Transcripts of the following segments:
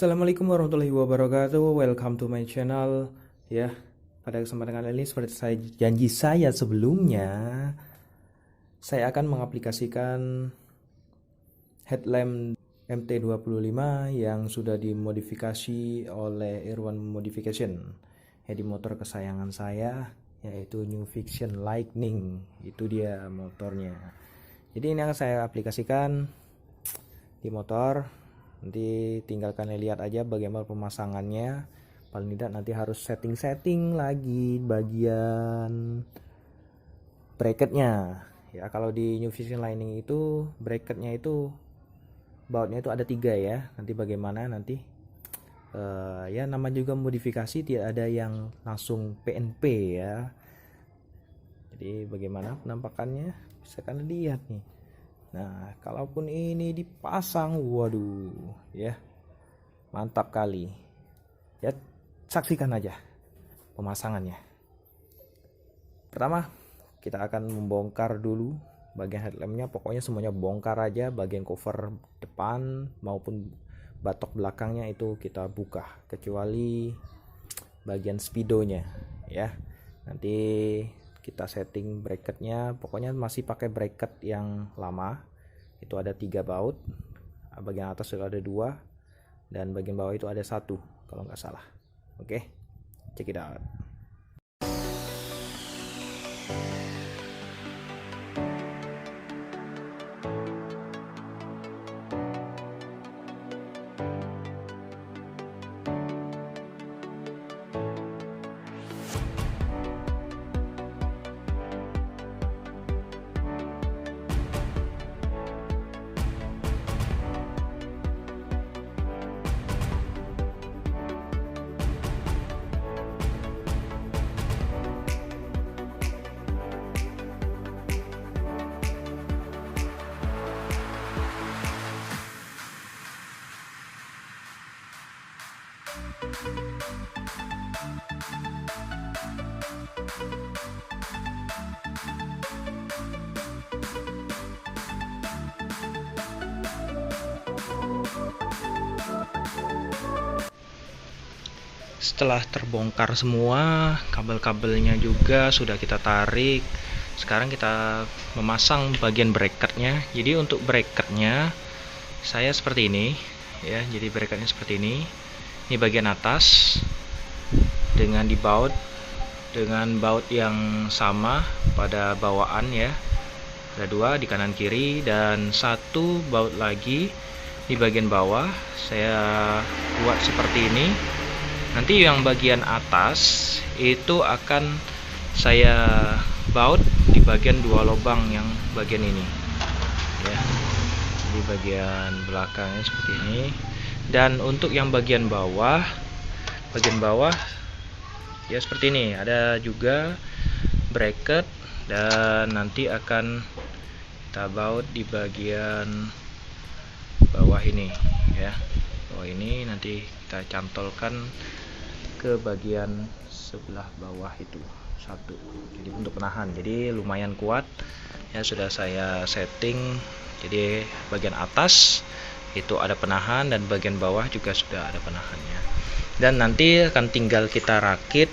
Assalamualaikum warahmatullahi wabarakatuh. Welcome to my channel. Ya, pada kesempatan kali ini seperti janji saya sebelumnya, saya akan mengaplikasikan headlamp MT25 yang sudah dimodifikasi oleh Irwan Modification. Ya, di motor kesayangan saya, yaitu New Fiction Lightning. Itu dia motornya. Jadi ini akan saya aplikasikan di motor. Nanti tinggal kalian lihat aja bagaimana pemasangannya. Paling tidak nanti harus setting lagi bagian bracketnya. Ya, kalau di New Vision Lightning itu bracketnya itu bautnya itu ada 3 ya. Nanti bagaimana nanti ya nama juga modifikasi, tidak ada yang langsung PNP ya. Jadi bagaimana penampakannya bisa kalian lihat nih. Nah, kalaupun ini dipasang, waduh, ya, mantap kali. Ya, saksikan aja pemasangannya. Pertama, kita akan membongkar dulu bagian headlampnya. Pokoknya semuanya bongkar aja, bagian cover depan maupun batok belakangnya itu kita buka, kecuali bagian speedonya, ya. Nanti kita setting bracketnya, pokoknya masih pakai bracket yang lama. Itu ada 3 baut, bagian atas itu ada 2 dan bagian bawah itu ada 1 kalau nggak salah. Oke, check it out. Setelah terbongkar semua, kabel-kabelnya juga sudah kita tarik. Sekarang kita memasang bagian bracketnya. Jadi untuk bracketnya saya seperti ini ya. Jadi bracketnya seperti ini. Ini bagian atas dengan dibaut dengan baut yang sama pada bawaan ya. Ada 2 di kanan kiri dan 1 baut lagi di bagian bawah. Saya buat seperti ini. Nanti yang bagian atas itu akan saya baut di bagian 2 lubang yang bagian ini ya. Di bagian belakangnya seperti ini. Dan untuk yang bagian bawah ya seperti ini, ada juga bracket dan nanti akan kita baut di bagian bawah ini ya. Bawah ini nanti kita cantolkan ke bagian sebelah bawah itu 1. Jadi untuk penahan, jadi lumayan kuat ya. Sudah saya setting, jadi bagian atas itu ada penahan dan bagian bawah juga sudah ada penahannya. Dan nanti akan tinggal kita rakit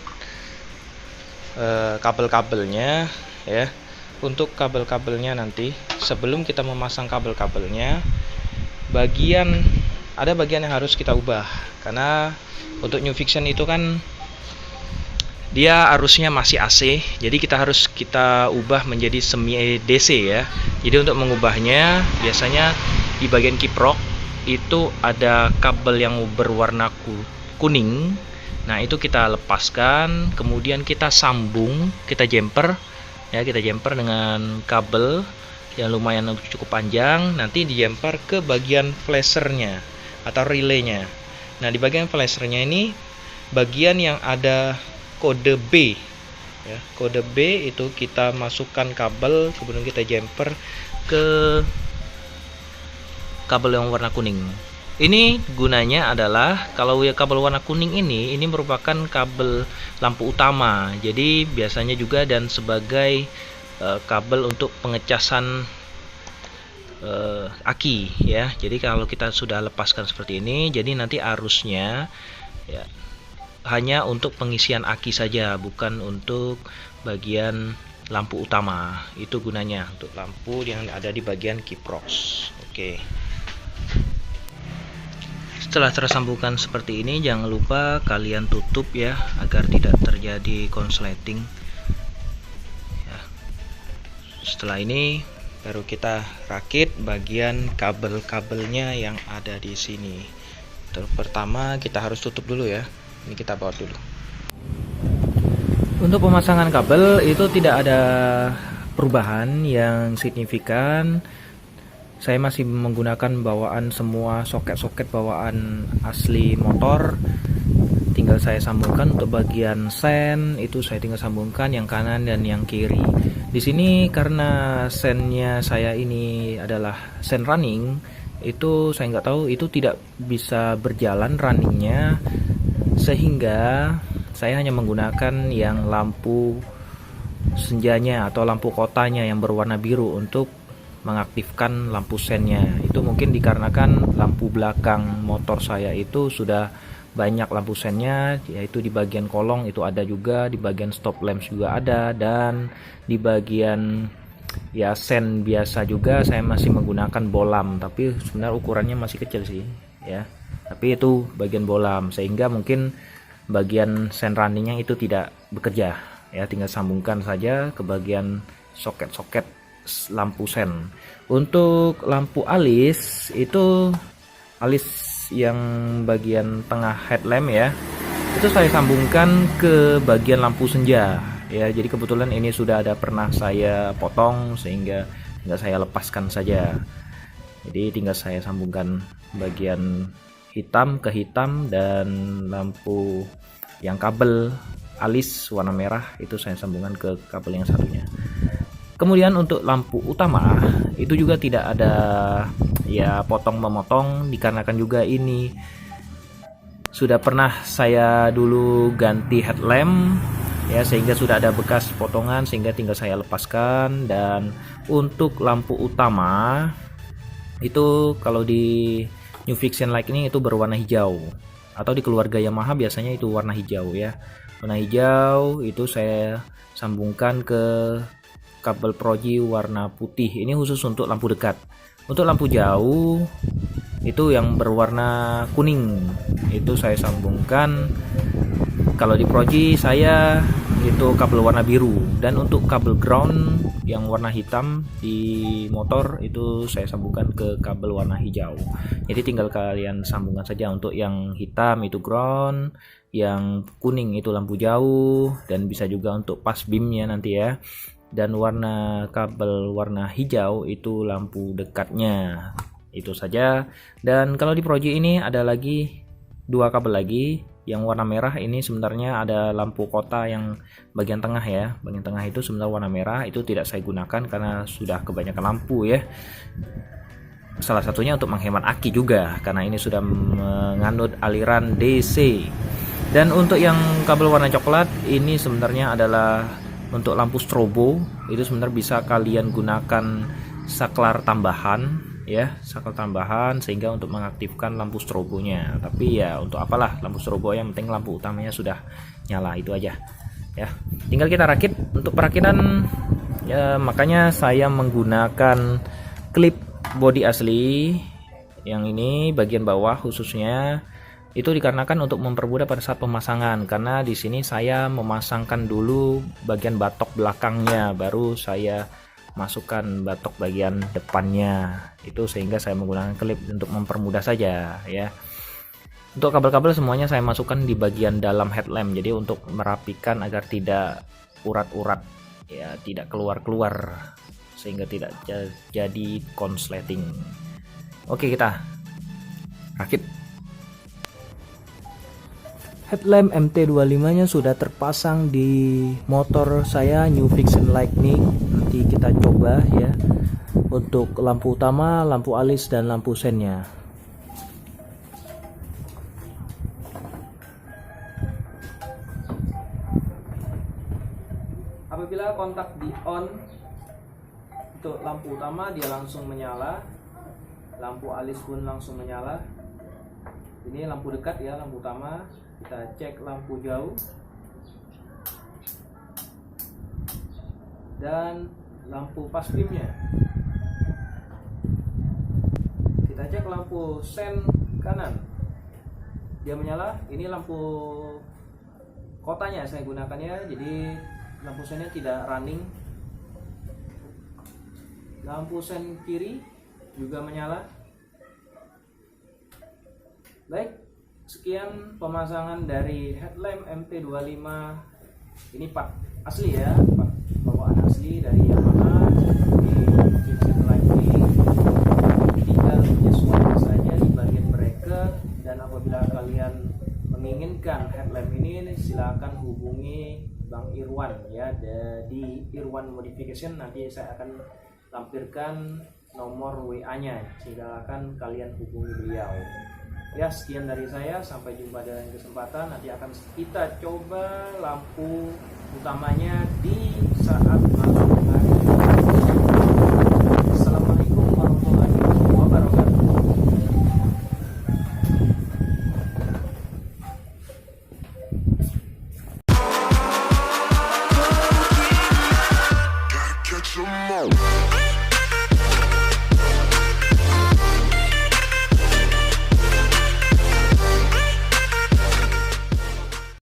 kabel-kabelnya ya. Untuk kabel-kabelnya nanti sebelum kita memasang kabel-kabelnya, ada bagian yang harus kita ubah, karena untuk New Fiction itu kan dia arusnya masih AC, jadi kita ubah menjadi semi DC ya. Jadi untuk mengubahnya biasanya di bagian kiprok itu ada kabel yang berwarna kuning. Nah, itu kita lepaskan, kemudian kita sambung, kita jumper ya, dengan kabel yang lumayan cukup panjang. Nanti di jumper ke bagian flashernya atau relaynya. Nah, di bagian flashernya ini bagian yang ada kode B ya. Kode B itu kita masukkan kabel, kemudian kita jumper ke kabel yang warna kuning. Ini gunanya adalah kalau ya kabel warna kuning ini merupakan kabel lampu utama. Jadi biasanya juga dan sebagai kabel untuk pengecasan aki ya. Jadi kalau kita sudah lepaskan seperti ini, jadi nanti arusnya ya hanya untuk pengisian aki saja, bukan untuk bagian lampu utama. Itu gunanya untuk lampu yang ada di bagian kiprox. Oke. Setelah tersambungkan seperti ini, jangan lupa kalian tutup ya, agar tidak terjadi konsleting ya. Setelah ini baru kita rakit bagian kabel-kabelnya yang ada di sini. Pertama kita harus tutup dulu ya. Ini kita baut dulu. Untuk pemasangan kabel itu tidak ada perubahan yang signifikan. Saya masih menggunakan bawaan semua soket-soket bawaan asli motor. Tinggal saya sambungkan untuk bagian sen, itu saya tinggal sambungkan yang kanan dan yang kiri. Di sini karena sennya saya ini adalah sen running, itu saya nggak tahu itu tidak bisa berjalan runningnya, sehingga saya hanya menggunakan yang lampu senjanya atau lampu kotanya yang berwarna biru untuk mengaktifkan lampu sennya. Itu mungkin dikarenakan lampu belakang motor saya itu sudah banyak lampu sennya, yaitu di bagian kolong itu ada juga, di bagian stop lamps juga ada, dan di bagian ya sen biasa juga saya masih menggunakan bolam, tapi sebenarnya ukurannya masih kecil sih ya, tapi itu bagian bolam, sehingga mungkin bagian sen runningnya itu tidak bekerja ya. Tinggal sambungkan saja ke bagian soket-soket lampu sen. Untuk lampu alis itu alis yang bagian tengah headlamp ya, itu saya sambungkan ke bagian lampu senja ya. Jadi kebetulan ini sudah ada pernah saya potong, sehingga tinggal saya lepaskan saja. Jadi tinggal saya sambungkan bagian hitam ke hitam, dan lampu yang kabel alis warna merah itu saya sambungkan ke kabel yang satunya. Kemudian untuk lampu utama itu juga tidak ada ya potong memotong, dikarenakan juga ini sudah pernah saya dulu ganti headlamp ya, sehingga sudah ada bekas potongan, sehingga tinggal saya lepaskan. Dan untuk lampu utama itu kalau di New Fiction Lightning itu berwarna hijau, atau di keluarga Yamaha biasanya itu warna hijau ya. Warna hijau itu saya sambungkan ke kabel proji warna putih. Ini khusus untuk lampu dekat. Untuk lampu jauh itu yang berwarna kuning, itu saya sambungkan. Kalau di proji saya itu kabel warna biru, dan untuk kabel ground yang warna hitam di motor itu saya sambungkan ke kabel warna hijau. Jadi tinggal kalian sambungkan saja. Untuk yang hitam itu ground, yang kuning itu lampu jauh, dan bisa juga untuk pas beamnya nanti ya. Dan warna kabel warna hijau itu lampu dekatnya. Itu saja. Dan kalau di proji ini ada lagi dua kabel lagi. Yang warna merah ini sebenarnya ada lampu kota yang bagian tengah ya. Bagian tengah itu sebenarnya warna merah, itu tidak saya gunakan karena sudah kebanyakan lampu ya. Salah satunya untuk menghemat aki juga, karena ini sudah menganut aliran DC. Dan untuk yang kabel warna coklat ini sebenarnya adalah untuk lampu strobo. Itu sebenarnya bisa kalian gunakan saklar tambahan ya, saklar tambahan, sehingga untuk mengaktifkan lampu strobonya. Tapi ya untuk apalah lampu strobo, yang penting lampu utamanya sudah nyala, itu aja ya. Tinggal kita rakit. Untuk perakitan ya, makanya saya menggunakan klip bodi asli yang ini bagian bawah khususnya. Itu dikarenakan untuk mempermudah pada saat pemasangan, karena di sini saya memasangkan dulu bagian batok belakangnya, baru saya masukkan batok bagian depannya. Itu sehingga saya menggunakan klip untuk mempermudah saja ya. Untuk kabel-kabel semuanya saya masukkan di bagian dalam headlamp, jadi untuk merapikan agar tidak urat-urat ya, tidak keluar-keluar, sehingga tidak jadi konsleting. Oke, kita rakit. Headlamp MT25 nya sudah terpasang di motor saya New Fiction Lightning. Nanti kita coba ya untuk lampu utama, lampu alis, dan lampu sennya. Apabila kontak di on, Untuk lampu utama dia langsung menyala, lampu alis pun langsung menyala. Ini lampu dekat ya, lampu utama. Kita cek lampu jauh dan lampu pas beamnya. Kita cek lampu sen kanan, dia menyala. Ini lampu kotanya saya gunakannya, jadi lampu sennya tidak running. Lampu sen kiri juga menyala. Baik, sekian pemasangan dari headlamp MT25. Ini part asli ya, part bawaan asli dari Yamaha. Di fixed lighting, tinggal menyesuaikan saja di bagian bracket. Dan apabila kalian menginginkan headlamp ini, silakan hubungi Bang Irwan ya, di Irwan Modification. Nanti saya akan lampirkan nomor WA-nya, silakan kalian hubungi beliau. Ya, sekian dari saya, sampai jumpa dalam kesempatan. Nanti akan kita coba lampu utamanya di saat malam hari. Assalamualaikum warahmatullahi wabarakatuh. Catch 'em all.